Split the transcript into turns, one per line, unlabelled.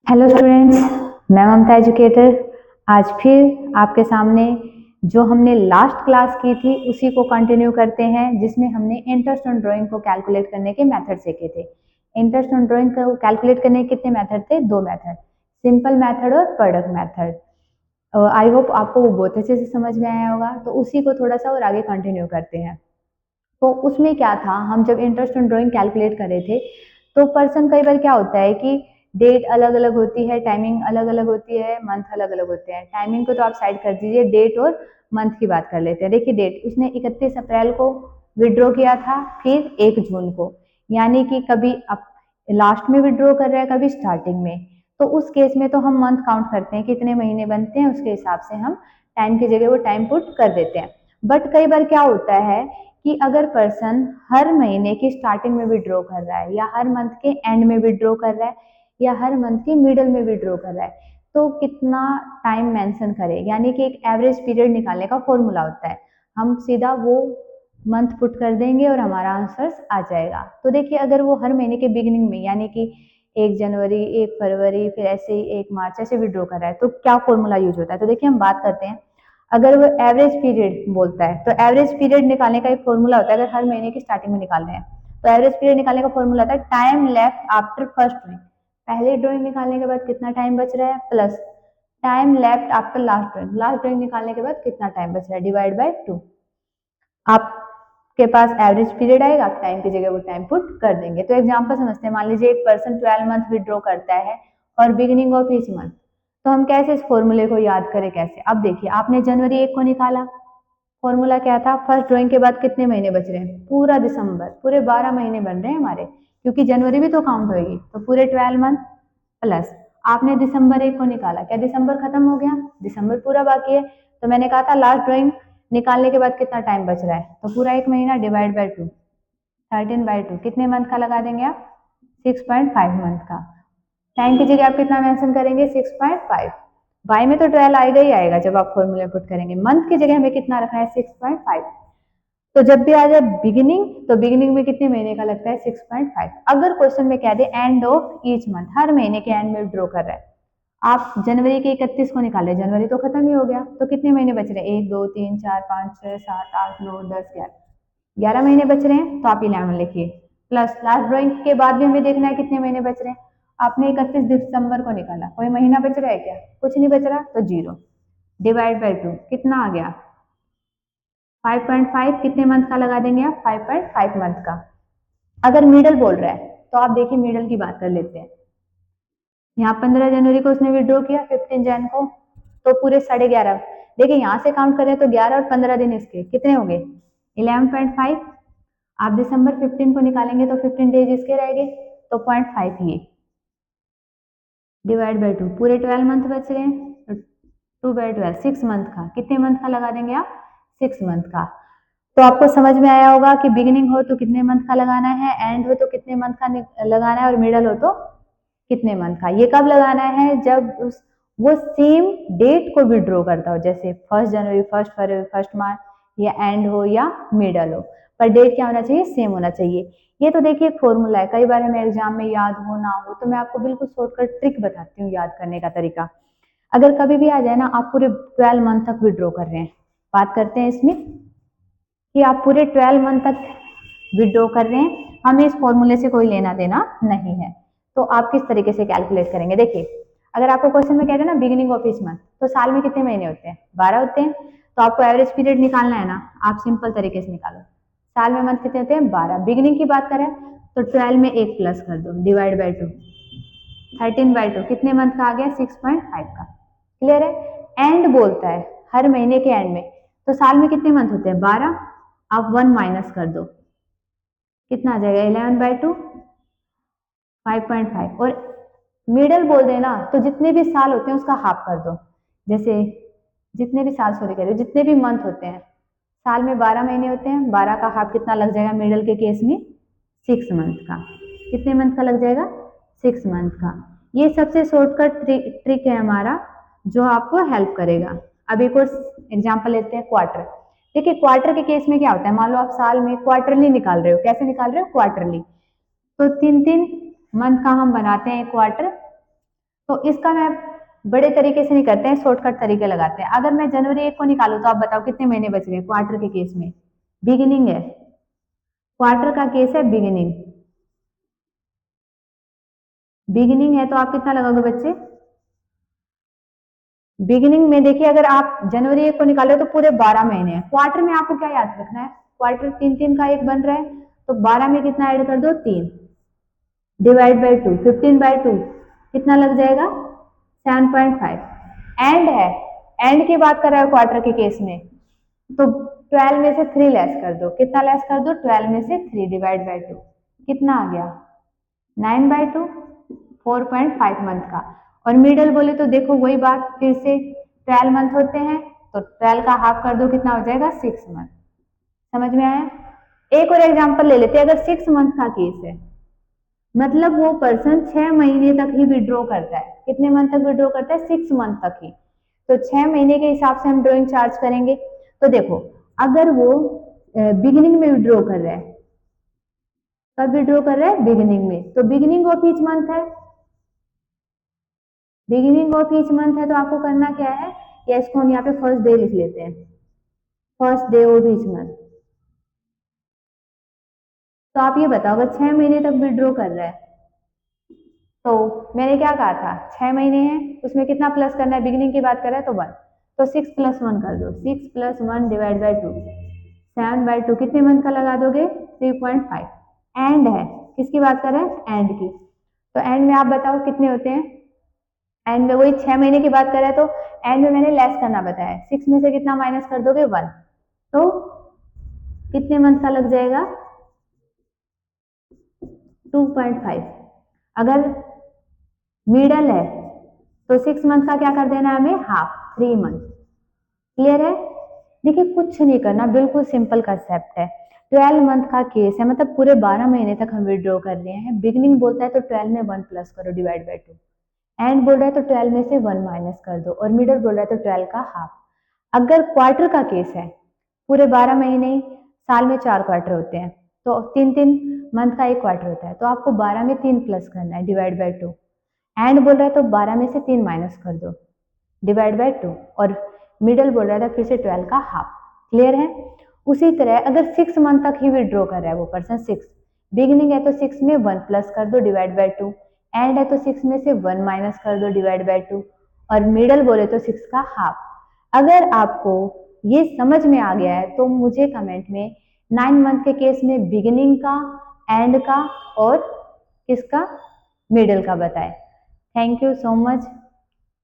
Hello students, मैं ममता educator आज फिर आपके सामने जो हमने लास्ट क्लास की थी उसी को कंटिन्यू करते हैं, जिसमें हमने इंटरेस्ट ऑन ड्राइंग को कैलकुलेट करने के मेथड सीखे थे। इंटरेस्ट ऑन ड्राइंग को कैलकुलेट करने के कितने मेथड थे? दो मेथड, सिंपल मेथड और प्रोडक्ट मेथड। आई होप आपको वो बहुत अच्छे से समझ में आया होगा। तो उसी को थोड़ा सा और आगे कंटिन्यू करते हैं। तो उसमें क्या था, हम जब इंटरेस्ट ऑन ड्राइंग कैलकुलेट कर रहे थे तो पर्सन कई बार क्या होता है कि डेट अलग अलग होती है, टाइमिंग अलग अलग होती है, मंथ अलग अलग होते हैं। टाइमिंग को तो आप साइड कर दीजिए, डेट और मंथ की बात कर लेते हैं। देखिए डेट, उसने 31 अप्रैल को विड्रॉ किया था, फिर 1 जून को, यानी कि कभी अब लास्ट में विड्रॉ कर रहा है, कभी स्टार्टिंग में। तो उस केस में तो हम मंथ काउंट करते हैं, कितने महीने बनते हैं उसके हिसाब से हम टाइम की जगह वो टाइम पुट कर देते हैं। बट कई बार क्या होता है कि अगर पर्सन हर महीने की स्टार्टिंग में विड्रॉ कर रहा है, या हर मंथ के एंड में विड्रॉ कर रहा है, या हर मंथ के मिडल में विड्रॉ कर रहा है, तो कितना टाइम मेंशन करें, यानी कि एक एवरेज पीरियड निकालने का फॉर्मूला होता है। हम सीधा वो मंथ पुट कर देंगे और हमारा आंसर आ जाएगा। तो देखिए अगर वो हर महीने के बिगिनिंग में, यानी कि 1 जनवरी, 1 फरवरी, फिर ऐसे ही 1 मार्च ऐसे विड्रॉ कर रहा है, तो क्या फॉर्मूला यूज होता है? तो देखिए हम बात करते हैं। अगर वो एवरेज पीरियड बोलता है तो एवरेज पीरियड निकालने का एक फॉर्मूला होता है। अगर हर महीने की स्टार्टिंग में निकाल रहे हैं तो एवरेज पीरियड निकालने का फॉर्मूला होता है time left after first drawing. पहले ड्राइंग निकालने के बाद कितना टाइम बच रहा है, plus time left after last drawing. Last drawing निकालने के बाद कितना टाइम बच रहा है, डिवाइड बाय 2। आपके पास एवरेज पीरियड आएगा, आप टाइम की जगह वो टाइम पुट कर देंगे। तो एग्जांपल समझते हैं। मान लीजिए एक पर्सन 12 मंथ विड्रॉ करता है और बिगिनिंग ऑफ ईच मंथ। तो हम कैसे इस फॉर्मूले को याद करें, कैसे? अब देखिए आपने जनवरी 1 को निकाला, फॉर्मूला क्या था? फर्स्ट ड्राइंग के बाद कितने महीने बच रहे हैं? पूरा दिसंबर, पूरे 12 महीने बन रहे हैं हमारे, क्योंकि जनवरी भी तो काउंट होगी। तो पूरे 12 मंथ प्लस आपने दिसंबर 1 को निकाला, क्या दिसंबर खत्म हो गया? दिसंबर पूरा बाकी है। तो मैंने कहा था लास्ट ड्राइंग निकालने के बाद कितना टाइम बच रहा है, तो पूरा 1 महीना डिवाइड बाय 2, 13/2 कितने मंथ का लगा देंगे आप? 6.5 मंथ का। टाइम की जगह आप कितना मेंशन करेंगे? 6.5। बाई में तो 12 आएगा ही आएगा जब आप फॉर्मूले पुट करेंगे। मंथ की जगह हमें कितना रखना है? 6.5। तो जब भी आ जाए बिगिनिंग, तो बिगिनिंग में कितने महीने का लगता है? 6.5। अगर क्वेश्चन में कह दे एंड ऑफ ईच मंथ, हर महीने के एंड में विड्रॉ कर रहा है, आप जनवरी के 31 को निकाले, जनवरी तो खत्म ही हो गया, तो कितने महीने बच रहे हैं? 1 2 3 4 5 6 7 8 9 10 11, 11 महीने बच रहे हैं। तो आप 11 लिखिए, प्लस लास्ट ड्राइंग के बाद भी हमें देखना है कितने महीने बच रहे हैं। आपने 31 दिसंबर को निकाला, कोई महीना बच रहा है क्या? कुछ नहीं बच रहा, तो 0 डिवाइड बाई 2 कितना आ गया? 5.5। कितने मंथ का लगा देंगे आप? 5.5 मंथ का। अगर मिडल बोल रहा है तो आप देखिए मिडल की बात कर लेते हैं। यहाँ 15 जनवरी को उसने विड्रॉ किया, 15 जन को, तो पूरे 11.5। देखिए यहाँ से काउंट करें तो 11 और 15 दिन इसके कितने हो गए? 11.5। आप दिसंबर 15 को निकालेंगे तो 15 डेज इसके रहेंगे, तो 0.5 ये डिवाइड बाई 2, पूरे 12 मंथ बच रहे हैं। 2/12 6 मंथ का। कितने मंथ का लगा देंगे आप? 6 मंथ का। तो आपको समझ में आया होगा कि बिगिनिंग हो तो कितने मंथ का लगाना है, एंड हो तो कितने मंथ का लगाना है, और मिडल हो तो कितने मंथ का। ये कब लगाना है? जब वो सेम डेट को विड्रॉ करता हो, जैसे 1 जनवरी, 1 फरवरी, 1 मार्च, या एंड हो या मिडल हो, पर डेट क्या होना चाहिए? सेम होना चाहिए। ये तो देखिए एक फॉर्मूला है, कई बार हमें एग्जाम में याद हो ना हो, तो मैं आपको बिल्कुल शॉर्टकट ट्रिक बताती हूँ याद करने का तरीका। अगर कभी भी आ जाए ना, आप पूरे 12 मंथ तक विड्रॉ कर रहे हैं, बात करते हैं इसमें कि आप पूरे 12 मंथ तक विड्रॉ कर रहे हैं, हमें इस फॉर्मूले से कोई लेना देना नहीं है। तो आप किस तरीके से कैलकुलेट करेंगे? देखिए अगर आपको क्वेश्चन में कहते हैं ना बिगिनिंग ऑफ ईच मंथ, तो साल में कितने महीने होते हैं? 12 होते हैं। तो आपको एवरेज पीरियड निकालना है ना, आप सिंपल तरीके से निकालो। साल में मंथ कितने होते हैं? 12। बिगिनिंग की बात करें तो 12 में 1 प्लस कर दो, डिवाइड बाई 2, 13/2 कितने मंथ का आ गया? 6.5 का। क्लियर है? एंड बोलता है हर महीने के एंड में, तो साल में कितने मंथ होते हैं? 12। आप 1 माइनस कर दो, कितना आ जाएगा? 11/2, 5.5। और मिडल बोल देना तो जितने भी साल होते हैं उसका हाफ कर दो। जैसे जितने भी साल, सॉरी कह रही हूँ, जितने भी मंथ होते हैं, साल में 12 महीने होते हैं, 12 का हाफ कितना लग जाएगा मिडल के केस में? 6 मंथ का। कितने मंथ का लग जाएगा? 6 मंथ का। ये सबसे शॉर्टकट ट्रिक है हमारा, जो आपको हेल्प करेगा। अब एक और एग्जाम्पल लेते हैं, क्वार्टर। देखिए क्वार्टर के केस में क्या होता है, मान लो आप साल में क्वार्टरली निकाल रहे हो। कैसे निकाल रहे हो? क्वार्टरली। तो 3 3 मंथ का हम बनाते हैं क्वार्टर, तो इसका मैं बड़े तरीके से नहीं करते हैं, शॉर्टकट तरीके लगाते हैं। अगर मैं जनवरी 1 को निकालूं तो आप बताओ कितने महीने बच गए क्वार्टर के केस में? बिगिनिंग है, क्वार्टर का केस है बिगिनिंग, बिगिनिंग है तो आप कितना लगाओगे बच्चे? बिगिनिंग में देखिए, अगर आप जनवरी 1 को निकालो तो पूरे 12 महीने हैं। क्वार्टर में आपको क्या याद रखना है? क्वार्टर तीन तीन का एक बन रहा है, तो 12 में कितना ऐड कर दो? 3 डिवाइड बाई 2, 15/2 कितना लग जाएगा? 7.5। एंड है, एंड की बात कर रहा है क्वार्टर के केस में, तो 12 में से 3 लेस कर दो। कितना लेस कर दो? 12 में से 3 डिवाइड बाई 2 कितना आ गया? 9/2, 4.5 मंथ का। और मिडल बोले तो देखो वही बात फिर से, 12 मंथ होते हैं तो 12 का हाफ कर दो, कितना हो जाएगा? 6 मंथ। समझ में आया? एक और एग्जांपल ले लेते हैं। अगर 6 मंथ का केस है, मतलब वो पर्सन 6 महीने तक ही विड्रॉ करता है। कितने मंथ तक विड्रॉ करता है? 6 मंथ तक ही। तो 6 महीने के हिसाब से हम ड्रॉइंग चार्ज करेंगे। तो देखो, अगर वो बिगिनिंग में विड्रॉ कर रहा है, कब विड्रॉ कर रहा है? बिगिनिंग में, तो बिगिनिंग ऑफ ईच मंथ है, बिगिनिंग ऑफ ईच मंथ है, तो आपको करना क्या है? या इसको हम यहाँ पे फर्स्ट डे लिख लेते हैं, first day of each month. तो आप ये बताओ, अगर 6 महीने तक विड्रॉ कर रहा है, तो मैंने क्या कहा था? 6 महीने हैं, उसमें कितना प्लस करना है? बिगिनिंग की बात कर रहा है तो 1, तो 6 + 1 कर दो, 6 + 1 डिवाइड बाई 2, 7/2 कितने मंथ का लगा दोगे? 3.5। एंड है, किसकी बात कर रहे हैं? एंड की। तो एंड में आप बताओ कितने होते हैं? एंड में वही 6 महीने की बात कर रहा है, तो एंड में मैंने लेस करना बताया है। 6 में से कितना माइनस कर दोगे? 1, तो कितने मंथ का लग जाएगा? 2.5। अगर मिडल है तो 6 मंथ का क्या कर देना है हमें? Half, 3 month. क्लियर है? देखिए कुछ नहीं करना, बिल्कुल सिंपल कंसेप्ट है। 12 मंथ का केस है, मतलब पूरे 12 महीने तक हम विड्रॉ कर रहे हैं। बिगिनिंग बोलता है तो 12 में 1 प्लस करो डिवाइड बाई 2, एंड बोल रहा है तो 12 में से 1 माइनस कर दो, और मिडल बोल रहा है तो 12 का हाफ। अगर क्वार्टर का केस है, पूरे 12 महीने, साल में 4 क्वार्टर होते हैं, तो 3-3 मंथ का एक क्वार्टर होता है, तो आपको 12 में 3 प्लस करना है डिवाइड बाई 2। एंड बोल रहा है तो 12 में से 3 माइनस कर दो डिवाइड बाई 2, और मिडल बोल रहा था फिर से 12 का हाफ। क्लियर है? उसी तरह अगर 6 मंथ तक ही विड्रॉ कर रहा है वो पर्सन, 6, बिगिनिंग है तो 6 में 1 प्लस कर दो डिवाइड बाई 2, एंड है तो 6 में से 1 माइनस कर दो डिवाइड बाई 2, और मिडल बोले तो 6 का हाफ। अगर आपको ये समझ में आ गया है तो मुझे कमेंट में 9 मंथ के केस में बिगिनिंग का, एंड का और किसका? मिडल का बताएं। Thank you so much.